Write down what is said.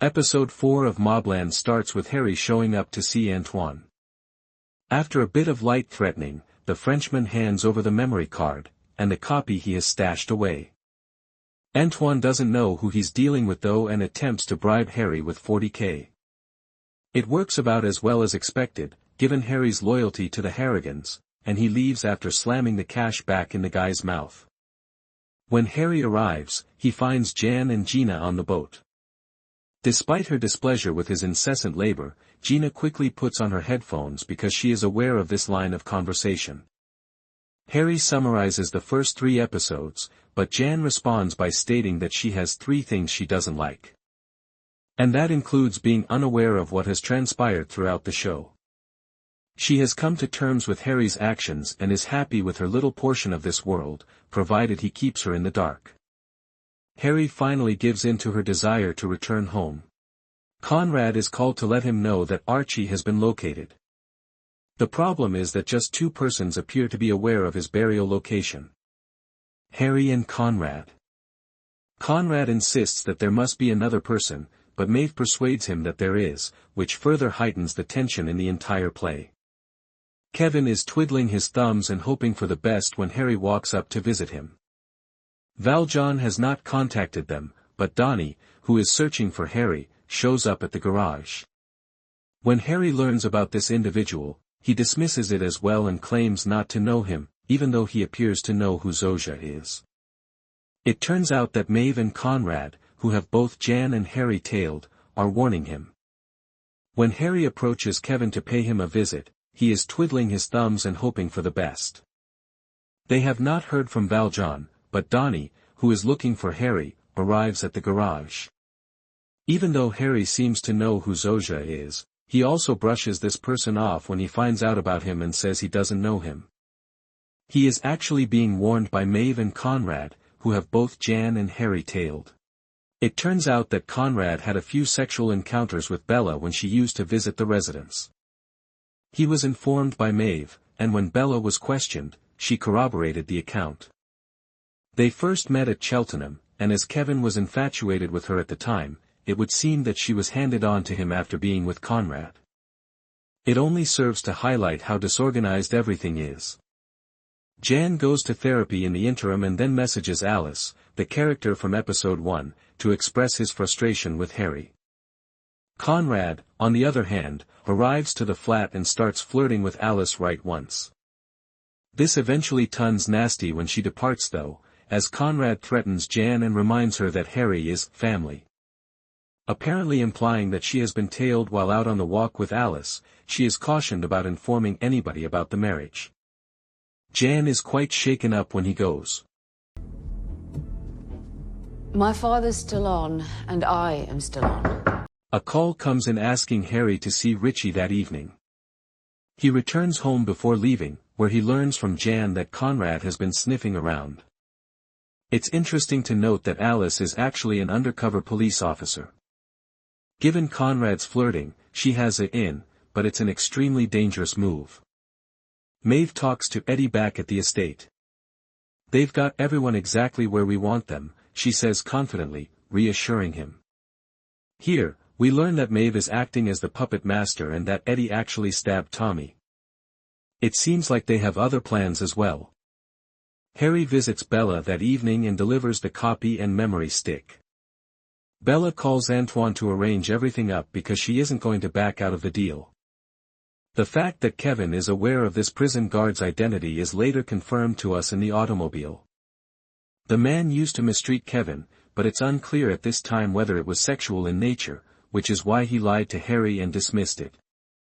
Episode 4 of Mobland starts with Harry showing up to see Antoine. After a bit of light threatening, the Frenchman hands over the memory card, and the copy he has stashed away. Antoine doesn't know who he's dealing with though and attempts to bribe Harry with 40k. It works about as well as expected, given Harry's loyalty to the Harrigans, and he leaves after slamming the cash back in the guy's mouth. When Harry arrives, he finds Jan and Gina on the boat. Despite her displeasure with his incessant labor, Gina quickly puts on her headphones because she is aware of this line of conversation. Harry summarizes the first 3 episodes, but Jan responds by stating that she has 3 things she doesn't like. And that includes being unaware of what has transpired throughout the show. She has come to terms with Harry's actions and is happy with her little portion of this world, provided he keeps her in the dark. Harry finally gives in to her desire to return home. Conrad is called to let him know that Archie has been located. The problem is that just 2 persons appear to be aware of his burial location. Harry and Conrad. Conrad insists that there must be another person, but Maeve persuades him that there is, which further heightens the tension in the entire play. Kevin is twiddling his thumbs and hoping for the best when Harry walks up to visit him. Valjean has not contacted them, but Donnie, who is searching for Harry, shows up at the garage. When Harry learns about this individual, he dismisses it as well and claims not to know him, even though he appears to know who Souza is. It turns out that Maeve and Conrad, who have both Jan and Harry tailed, are warning him. When Harry approaches Kevin to pay him a visit, he is twiddling his thumbs and hoping for the best. They have not heard from Valjean, but Donnie, who is looking for Harry, arrives at the garage. Even though Harry seems to know who Souza is, he also brushes this person off when he finds out about him and says he doesn't know him. He is actually being warned by Maeve and Conrad, who have both Jan and Harry tailed. It turns out that Conrad had a few sexual encounters with Bella when she used to visit the residence. He was informed by Maeve, and when Bella was questioned, she corroborated the account. They first met at Cheltenham, and as Kevin was infatuated with her at the time, it would seem that she was handed on to him after being with Conrad. It only serves to highlight how disorganized everything is. Jan goes to therapy in the interim and then messages Alice, the character from episode 1, to express his frustration with Harry. Conrad, on the other hand, arrives to the flat and starts flirting with Alice right once. This eventually turns nasty when she departs though, as Conrad threatens Jan and reminds her that Harry is family. Apparently implying that she has been tailed while out on the walk with Alice, she is cautioned about informing anybody about the marriage. Jan is quite shaken up when he goes. My father's still on, and I am still on. A call comes in asking Harry to see Richie that evening. He returns home before leaving, where he learns from Jan that Conrad has been sniffing around. It's interesting to note that Alice is actually an undercover police officer. Given Conrad's flirting, she has it in, but it's an extremely dangerous move. Maeve talks to Eddie back at the estate. They've got everyone exactly where we want them, she says confidently, reassuring him. Here, we learn that Maeve is acting as the puppet master and that Eddie actually stabbed Tommy. It seems like they have other plans as well. Harry visits Bella that evening and delivers the copy and memory stick. Bella calls Antoine to arrange everything up because she isn't going to back out of the deal. The fact that Kevin is aware of this prison guard's identity is later confirmed to us in the automobile. The man used to mistreat Kevin, but it's unclear at this time whether it was sexual in nature, which is why he lied to Harry and dismissed it.